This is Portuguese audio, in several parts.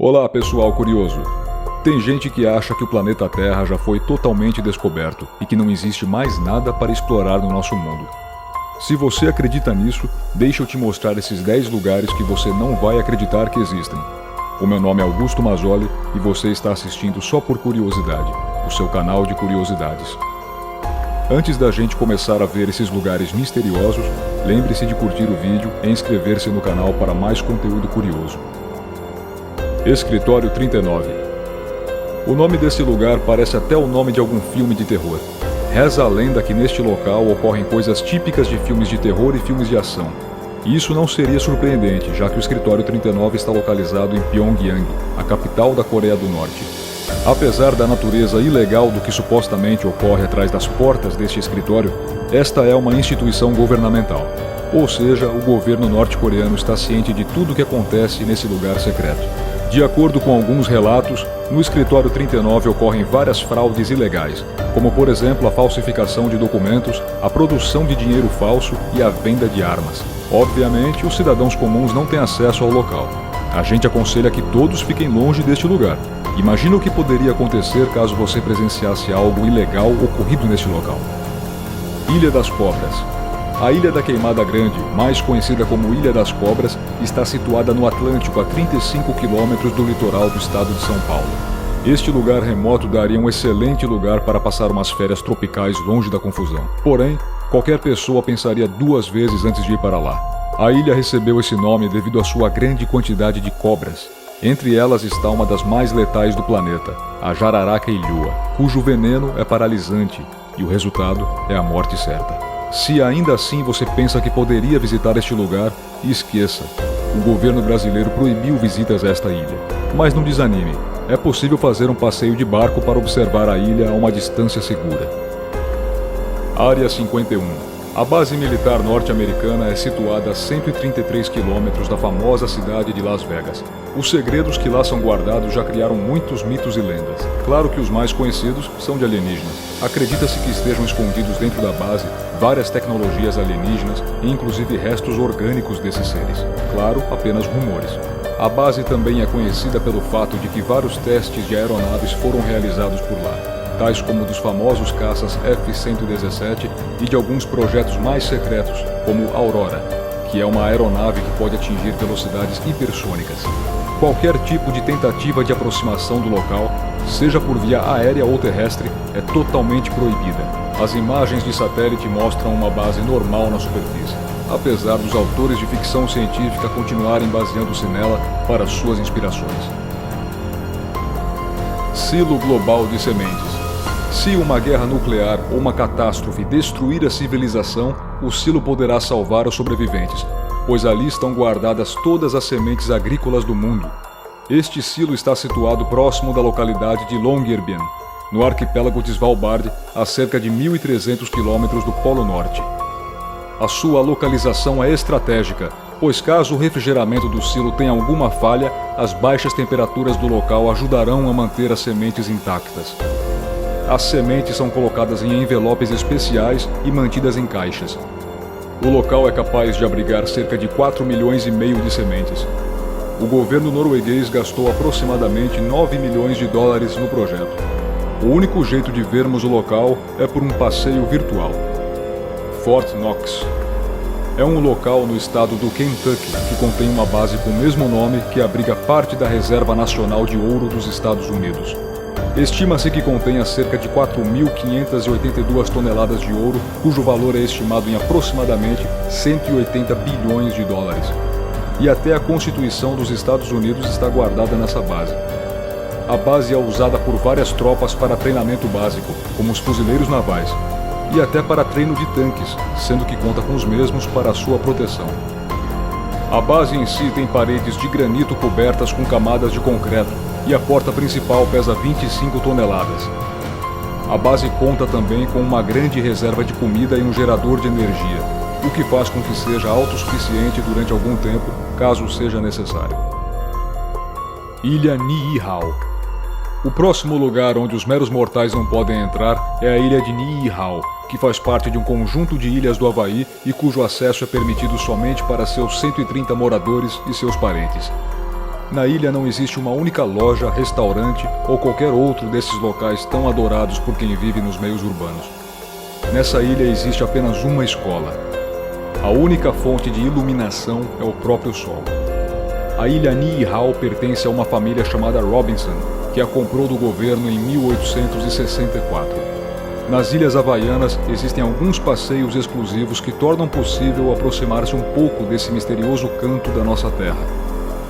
Olá, pessoal curioso. Tem gente que acha que o planeta Terra já foi totalmente descoberto e que não existe mais nada para explorar no nosso mundo. Se você acredita nisso, deixa eu te mostrar esses 10 lugares que você não vai acreditar que existem. O meu nome é Augusto Mazzoli e você está assistindo Só por Curiosidade, o seu canal de curiosidades. Antes da gente começar a ver esses lugares misteriosos, lembre-se de curtir o vídeo e inscrever-se no canal para mais conteúdo curioso. Escritório 39. O nome desse lugar parece até o nome de algum filme de terror. Reza a lenda que neste local ocorrem coisas típicas de filmes de terror e filmes de ação. E isso não seria surpreendente, já que o Escritório 39 está localizado em Pyongyang, a capital da Coreia do Norte. Apesar da natureza ilegal do que supostamente ocorre atrás das portas deste escritório, esta é uma instituição governamental. Ou seja, o governo norte-coreano está ciente de tudo o que acontece nesse lugar secreto. De acordo com alguns relatos, no Escritório 39 ocorrem várias fraudes ilegais, como por exemplo a falsificação de documentos, a produção de dinheiro falso e a venda de armas. Obviamente, os cidadãos comuns não têm acesso ao local. A gente aconselha que todos fiquem longe deste lugar. Imagina o que poderia acontecer caso você presenciasse algo ilegal ocorrido neste local. Ilha das Cobras. A Ilha da Queimada Grande, mais conhecida como Ilha das Cobras, está situada no Atlântico a 35 quilômetros do litoral do estado de São Paulo. Este lugar remoto daria um excelente lugar para passar umas férias tropicais longe da confusão. Porém, qualquer pessoa pensaria 2 vezes antes de ir para lá. A ilha recebeu esse nome devido à sua grande quantidade de cobras. Entre elas está uma das mais letais do planeta, a jararaca ilhua, cujo veneno é paralisante e o resultado é a morte certa. Se ainda assim você pensa que poderia visitar este lugar, esqueça. O governo brasileiro proibiu visitas a esta ilha. Mas não desanime, é possível fazer um passeio de barco para observar a ilha a uma distância segura. Área 51. A base militar norte-americana é situada a 133 quilômetros da famosa cidade de Las Vegas. Os segredos que lá são guardados já criaram muitos mitos e lendas. Claro que os mais conhecidos são de alienígenas. Acredita-se que estejam escondidos dentro da base várias tecnologias alienígenas e inclusive restos orgânicos desses seres. Claro, apenas rumores. A base também é conhecida pelo fato de que vários testes de aeronaves foram realizados por lá, tais como dos famosos caças F-117 e de alguns projetos mais secretos, como Aurora, que é uma aeronave que pode atingir velocidades hipersônicas. Qualquer tipo de tentativa de aproximação do local, seja por via aérea ou terrestre, é totalmente proibida. As imagens de satélite mostram uma base normal na superfície, apesar dos autores de ficção científica continuarem baseando-se nela para suas inspirações. Silo global de sementes. Se uma guerra nuclear ou uma catástrofe destruir a civilização, o silo poderá salvar os sobreviventes, pois ali estão guardadas todas as sementes agrícolas do mundo. Este silo está situado próximo da localidade de Longyearbyen, no arquipélago de Svalbard, a cerca de 1.300 quilômetros do Polo Norte. A sua localização é estratégica, pois caso o refrigeramento do silo tenha alguma falha, as baixas temperaturas do local ajudarão a manter as sementes intactas. As sementes são colocadas em envelopes especiais e mantidas em caixas. O local é capaz de abrigar cerca de 4,5 milhões de sementes. O governo norueguês gastou aproximadamente 9 milhões de dólares no projeto. O único jeito de vermos o local é por um passeio virtual. Fort Knox é um local no estado do Kentucky que contém uma base com o mesmo nome que abriga parte da Reserva Nacional de Ouro dos Estados Unidos. Estima-se que contenha cerca de 4.582 toneladas de ouro, cujo valor é estimado em aproximadamente 180 bilhões de dólares. E até a Constituição dos Estados Unidos está guardada nessa base. A base é usada por várias tropas para treinamento básico, como os fuzileiros navais, e até para treino de tanques, sendo que conta com os mesmos para a sua proteção. A base em si tem paredes de granito cobertas com camadas de concreto, e a porta principal pesa 25 toneladas. A base conta também com uma grande reserva de comida e um gerador de energia, o que faz com que seja autossuficiente durante algum tempo, caso seja necessário. Ilha Niihau. O próximo lugar onde os meros mortais não podem entrar é a ilha de Niihau, que faz parte de um conjunto de ilhas do Havaí e cujo acesso é permitido somente para seus 130 moradores e seus parentes. Na ilha não existe uma única loja, restaurante ou qualquer outro desses locais tão adorados por quem vive nos meios urbanos. Nessa ilha existe apenas uma escola. A única fonte de iluminação é o próprio sol. A ilha Niihau pertence a uma família chamada Robinson, que a comprou do governo em 1864. Nas Ilhas Havaianas existem alguns passeios exclusivos que tornam possível aproximar-se um pouco desse misterioso canto da nossa terra.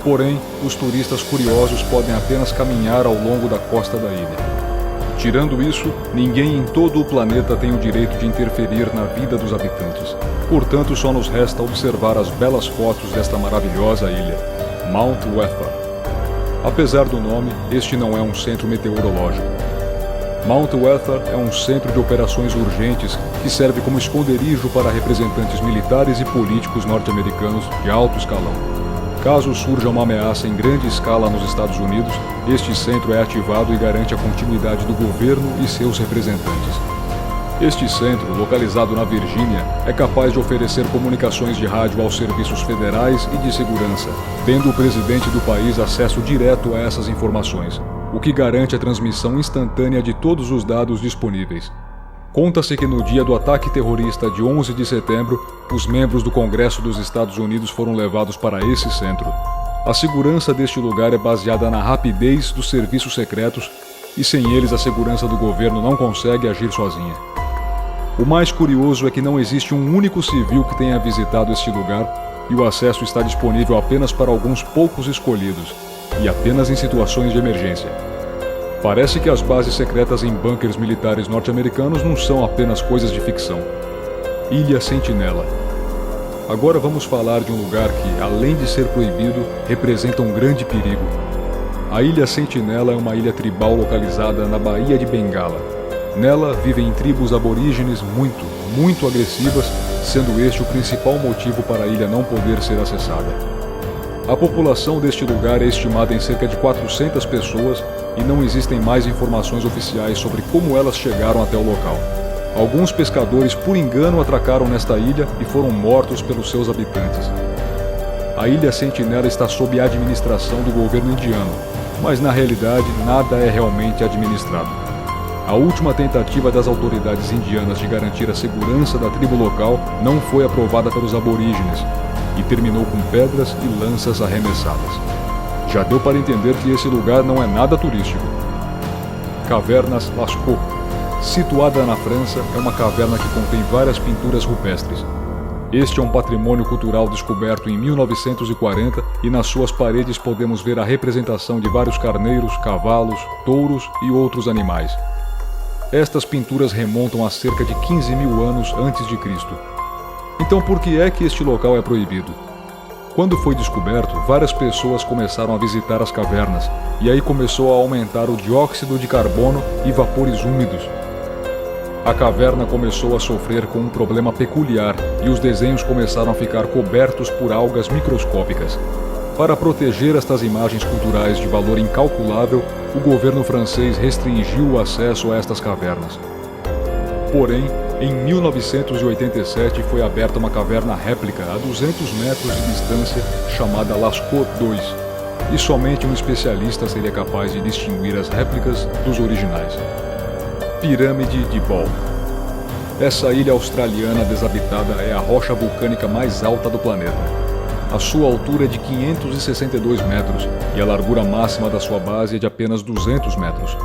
Porém, os turistas curiosos podem apenas caminhar ao longo da costa da ilha. Tirando isso, ninguém em todo o planeta tem o direito de interferir na vida dos habitantes. Portanto, só nos resta observar as belas fotos desta maravilhosa ilha, Mount Weather. Apesar do nome, este não é um centro meteorológico. Mount Weather é um centro de operações urgentes que serve como esconderijo para representantes militares e políticos norte-americanos de alto escalão. Caso surja uma ameaça em grande escala nos Estados Unidos, este centro é ativado e garante a continuidade do governo e seus representantes. Este centro, localizado na Virgínia, é capaz de oferecer comunicações de rádio aos serviços federais e de segurança, tendo o presidente do país acesso direto a essas informações, o que garante a transmissão instantânea de todos os dados disponíveis. Conta-se que no dia do ataque terrorista de 11 de setembro, os membros do Congresso dos Estados Unidos foram levados para esse centro. A segurança deste lugar é baseada na rapidez dos serviços secretos e sem eles a segurança do governo não consegue agir sozinha. O mais curioso é que não existe um único civil que tenha visitado este lugar e o acesso está disponível apenas para alguns poucos escolhidos e apenas em situações de emergência. Parece que as bases secretas em bunkers militares norte-americanos não são apenas coisas de ficção. Ilha Sentinela. Agora vamos falar de um lugar que, além de ser proibido, representa um grande perigo. A Ilha Sentinela é uma ilha tribal localizada na Baía de Bengala. Nela vivem tribos aborígenes muito agressivas, sendo este o principal motivo para a ilha não poder ser acessada. A população deste lugar é estimada em cerca de 400 pessoas e não existem mais informações oficiais sobre como elas chegaram até o local. Alguns pescadores, por engano, atracaram nesta ilha e foram mortos pelos seus habitantes. A Ilha Sentinela está sob a administração do governo indiano, mas na realidade nada é realmente administrado. A última tentativa das autoridades indianas de garantir a segurança da tribo local não foi aprovada pelos aborígenes e terminou com pedras e lanças arremessadas. Já deu para entender que esse lugar não é nada turístico. Cavernas Lascaux. Situada na França, é uma caverna que contém várias pinturas rupestres. Este é um patrimônio cultural descoberto em 1940 e nas suas paredes podemos ver a representação de vários carneiros, cavalos, touros e outros animais. Estas pinturas remontam a cerca de 15 mil anos antes de Cristo. Então por que é que este local é proibido? Quando foi descoberto, várias pessoas começaram a visitar as cavernas, e aí começou a aumentar o dióxido de carbono e vapores úmidos. A caverna começou a sofrer com um problema peculiar e os desenhos começaram a ficar cobertos por algas microscópicas. Para proteger estas imagens culturais de valor incalculável, o governo francês restringiu o acesso a estas cavernas. Porém, em 1987 foi aberta uma caverna réplica a 200 metros de distância chamada Lascaux II, e somente um especialista seria capaz de distinguir as réplicas dos originais. Pirâmide de Ball. Essa ilha australiana desabitada é a rocha vulcânica mais alta do planeta. A sua altura é de 562 metros e a largura máxima da sua base é de apenas 200 metros.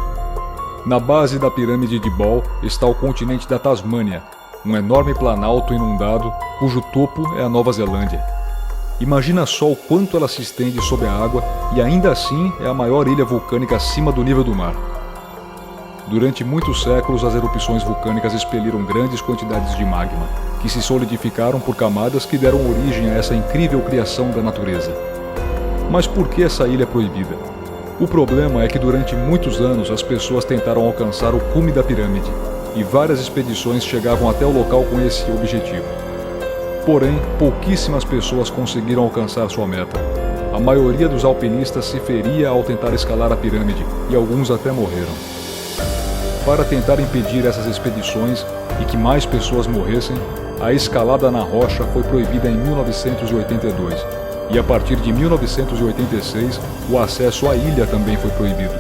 Na base da pirâmide de Ball está o continente da Tasmânia, um enorme planalto inundado cujo topo é a Nova Zelândia. Imagina só o quanto ela se estende sob a água e ainda assim é a maior ilha vulcânica acima do nível do mar. Durante muitos séculos, as erupções vulcânicas expeliram grandes quantidades de magma, que se solidificaram por camadas que deram origem a essa incrível criação da natureza. Mas por que essa ilha é proibida? O problema é que durante muitos anos as pessoas tentaram alcançar o cume da pirâmide, e várias expedições chegavam até o local com esse objetivo. Porém, pouquíssimas pessoas conseguiram alcançar sua meta. A maioria dos alpinistas se feria ao tentar escalar a pirâmide, e alguns até morreram. Para tentar impedir essas expedições e que mais pessoas morressem, a escalada na rocha foi proibida em 1982. e a partir de 1986 o acesso à ilha também foi proibido.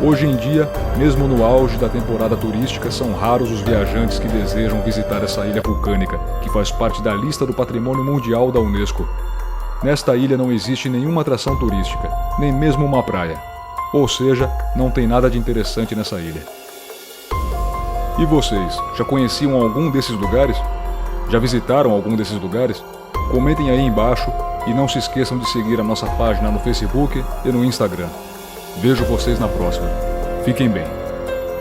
Hoje em dia, mesmo no auge da temporada turística, são raros os viajantes que desejam visitar essa ilha vulcânica, que faz parte da lista do Patrimônio Mundial da Unesco. Nesta ilha não existe nenhuma atração turística, nem mesmo uma praia. Ou seja, não tem nada de interessante nessa ilha. E vocês, já conheciam algum desses lugares? Já visitaram algum desses lugares? Comentem aí embaixo e não se esqueçam de seguir a nossa página no Facebook e no Instagram. Vejo vocês na próxima. Fiquem bem.